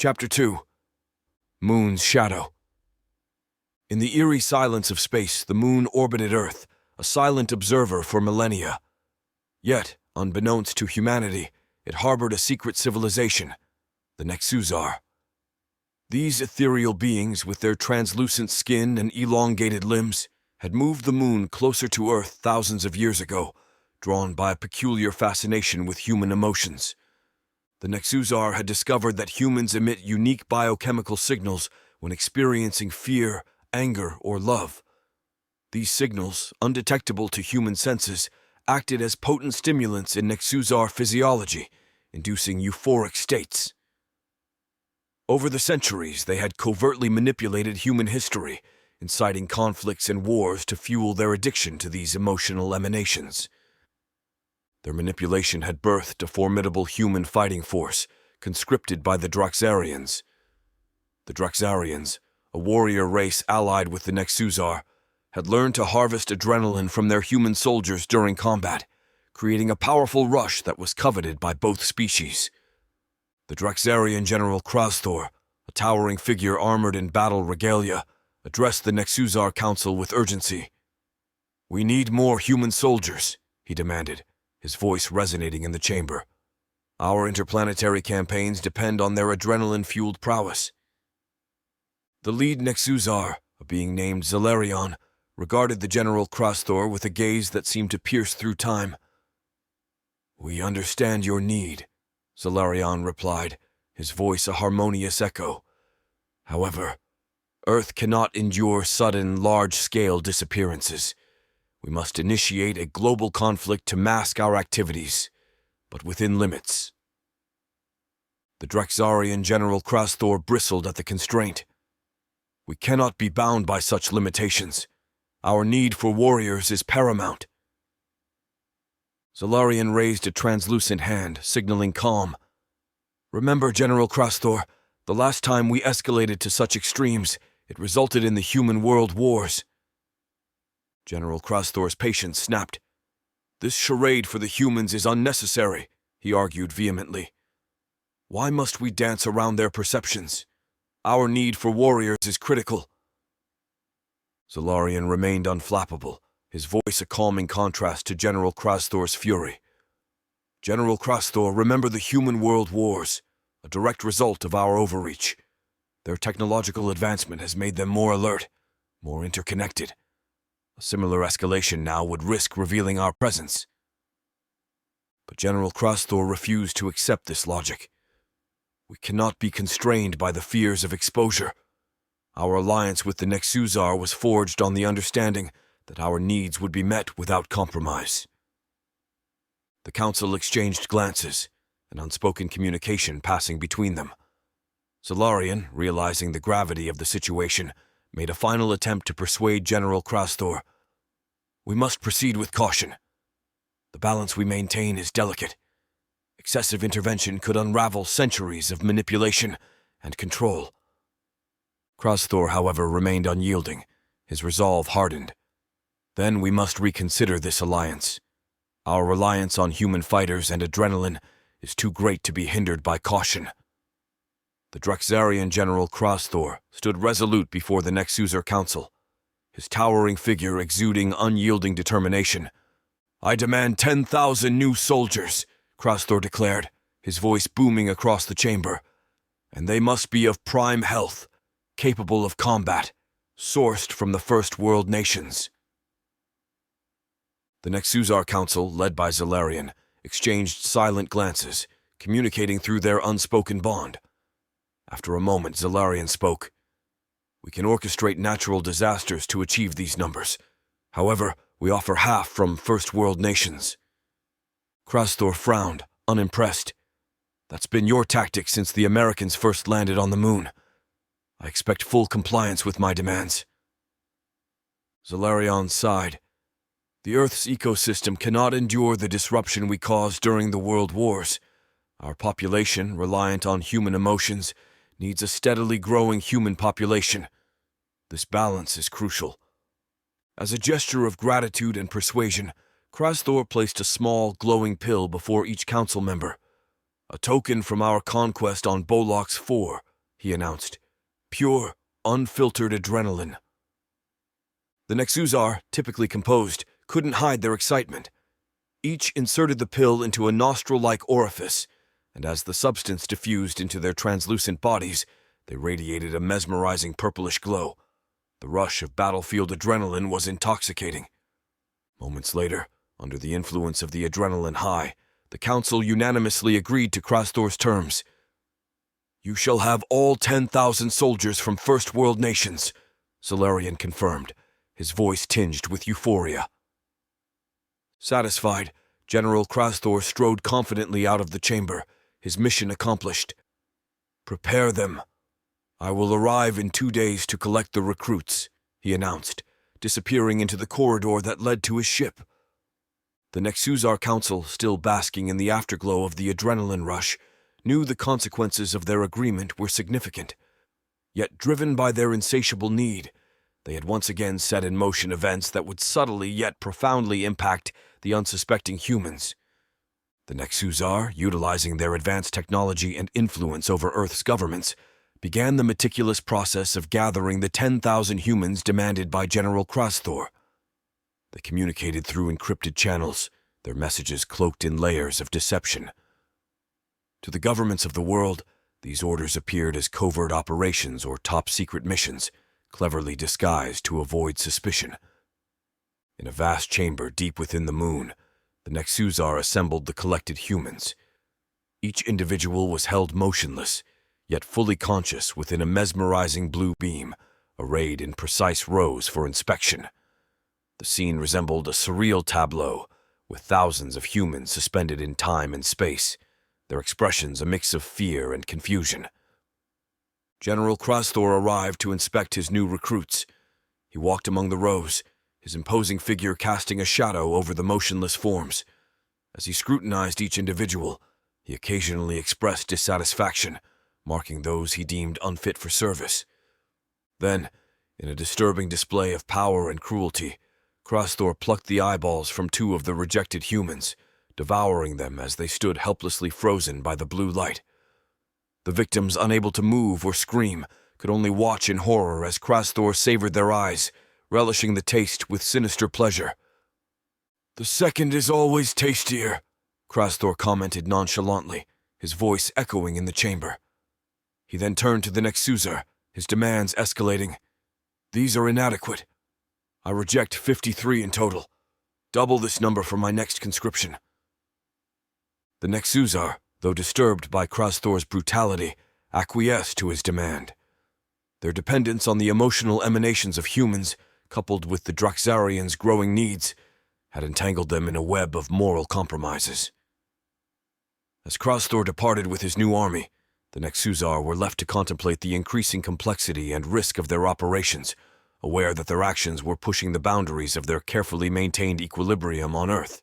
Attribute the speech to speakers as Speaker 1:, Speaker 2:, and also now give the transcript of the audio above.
Speaker 1: Chapter 2. Moon's Shadow. In the eerie silence of space, the moon orbited Earth, a silent observer for millennia. Yet, unbeknownst to humanity, it harbored a secret civilization, the Nexusar. These ethereal beings, with their translucent skin and elongated limbs, had moved the moon closer to Earth thousands of years ago, drawn by a peculiar fascination with human emotions. The Nexusar had discovered that humans emit unique biochemical signals when experiencing fear, anger, or love. These signals, undetectable to human senses, acted as potent stimulants in Nexusar physiology, inducing euphoric states. Over the centuries, they had covertly manipulated human history, inciting conflicts and wars to fuel their addiction to these emotional emanations. Their manipulation had birthed a formidable human fighting force, conscripted by the Turd-Ysseys. The Turd-Ysseys, a warrior race allied with the Nexusar, had learned to harvest adrenaline from their human soldiers during combat, creating a powerful rush that was coveted by both species. The Turd-Ysseys General Krasthor, a towering figure armored in battle regalia, addressed the Nexusar Council with urgency. "We need more human soldiers," he demanded, his voice resonating in the chamber. "Our interplanetary campaigns depend on their adrenaline-fueled prowess." The lead Nexusar, a being named Zalarion, regarded the General Krasthor with a gaze that seemed to pierce through time. "We understand your need," Zalarion replied, his voice a harmonious echo. "However, Earth cannot endure sudden, large-scale disappearances. We must initiate a global conflict to mask our activities, but within limits." The Turd-Ysseys General Krasthor bristled at the constraint. "We cannot be bound by such limitations. Our need for warriors is paramount." Zalarion raised a translucent hand, signaling calm. "Remember, General Krasthor, the last time we escalated to such extremes, it resulted in the human world wars." General Krasthor's patience snapped. "This charade for the humans is unnecessary," he argued vehemently. "Why must we dance around their perceptions? Our need for warriors is critical." Zalarion remained unflappable, his voice a calming contrast to General Krasthor's fury. "General Krasthor, remember the human world wars, a direct result of our overreach. Their technological advancement has made them more alert, more interconnected. A similar escalation now would risk revealing our presence." But General Krasthor refused to accept this logic. "We cannot be constrained by the fears of exposure. Our alliance with the Nexusar was forged on the understanding that our needs would be met without compromise." The council exchanged glances, an unspoken communication passing between them. Zalarion, realizing the gravity of the situation, made a final attempt to persuade General Krasthor. "We must proceed with caution. The balance we maintain is delicate. Excessive intervention could unravel centuries of manipulation and control." Krasthor, however, remained unyielding, his resolve hardened. "Then we must reconsider this alliance. Our reliance on human fighters and adrenaline is too great to be hindered by caution." The Turd-Ysseys General Krasthor stood resolute before the Nexusar Council, his towering figure exuding unyielding determination. "I demand 10,000 new soldiers," Krasthor declared, his voice booming across the chamber. "And they must be of prime health, capable of combat, sourced from the First World nations." The Nexusar Council, led by Zalarion, exchanged silent glances, communicating through their unspoken bond. After a moment, Zalarion spoke. "We can orchestrate natural disasters to achieve these numbers. However, we offer half from First World nations." Krasthor frowned, unimpressed. "That's been your tactic since the Americans first landed on the moon. I expect full compliance with my demands." Zalarion sighed. "The Earth's ecosystem cannot endure the disruption we caused during the world wars. Our population, reliant on human emotions, needs a steadily growing human population. This balance is crucial." As a gesture of gratitude and persuasion, Krasthor placed a small, glowing pill before each council member. "A token from our conquest on Bolox 4, he announced. Pure, unfiltered adrenaline. The Nexuzar, typically composed, couldn't hide their excitement. Each inserted the pill into a nostril-like orifice, and as the substance diffused into their translucent bodies, they radiated a mesmerizing purplish glow. The rush of battlefield adrenaline was intoxicating. Moments later, under the influence of the adrenaline high, the council unanimously agreed to Krasthor's terms. You shall have all 10,000 soldiers from First World nations, Solarian confirmed, his voice tinged with euphoria. Satisfied, General Krasthor strode confidently out of the chamber, his mission accomplished. Prepare them. I will arrive in 2 days to collect the recruits, he announced, disappearing into the corridor that led to his ship. The Nexuzar Council, still basking in the afterglow of the adrenaline rush, knew the consequences of their agreement were significant. Yet, driven by their insatiable need, they had once again set in motion events that would subtly yet profoundly impact the unsuspecting humans. The Nexuzar, utilizing their advanced technology and influence over Earth's governments, began the meticulous process of gathering the 10,000 humans demanded by General Krasthor. They communicated through encrypted channels, their messages cloaked in layers of deception. To the governments of the world, these orders appeared as covert operations or top-secret missions, cleverly disguised to avoid suspicion. In a vast chamber deep within the moon, the Nexuzar assembled the collected humans. Each individual was held motionless, yet fully conscious within a mesmerizing blue beam, arrayed in precise rows for inspection. The scene resembled a surreal tableau, with thousands of humans suspended in time and space, their expressions a mix of fear and confusion. General Krasthor arrived to inspect his new recruits. He walked among the rows, his imposing figure casting a shadow over the motionless forms. As he scrutinized each individual, he occasionally expressed dissatisfaction, marking those he deemed unfit for service. Then, in a disturbing display of power and cruelty, Krasthor plucked the eyeballs from 2 of the rejected humans, devouring them as they stood helplessly frozen by the blue light. The victims, unable to move or scream, could only watch in horror as Krasthor savored their eyes, relishing the taste with sinister pleasure. The second is always tastier, Krasthor commented nonchalantly, his voice echoing in the chamber. He then turned to the Nexuzar, his demands escalating. These are inadequate. I reject 53 in total. Double this number for my next conscription. The Nexuzar, though disturbed by Krasthor's brutality, acquiesced to his demand. Their dependence on the emotional emanations of humans, coupled with the Draxarians' growing needs, had entangled them in a web of moral compromises. As Krasthor departed with his new army, the Nexuzar were left to contemplate the increasing complexity and risk of their operations, aware that their actions were pushing the boundaries of their carefully maintained equilibrium on Earth.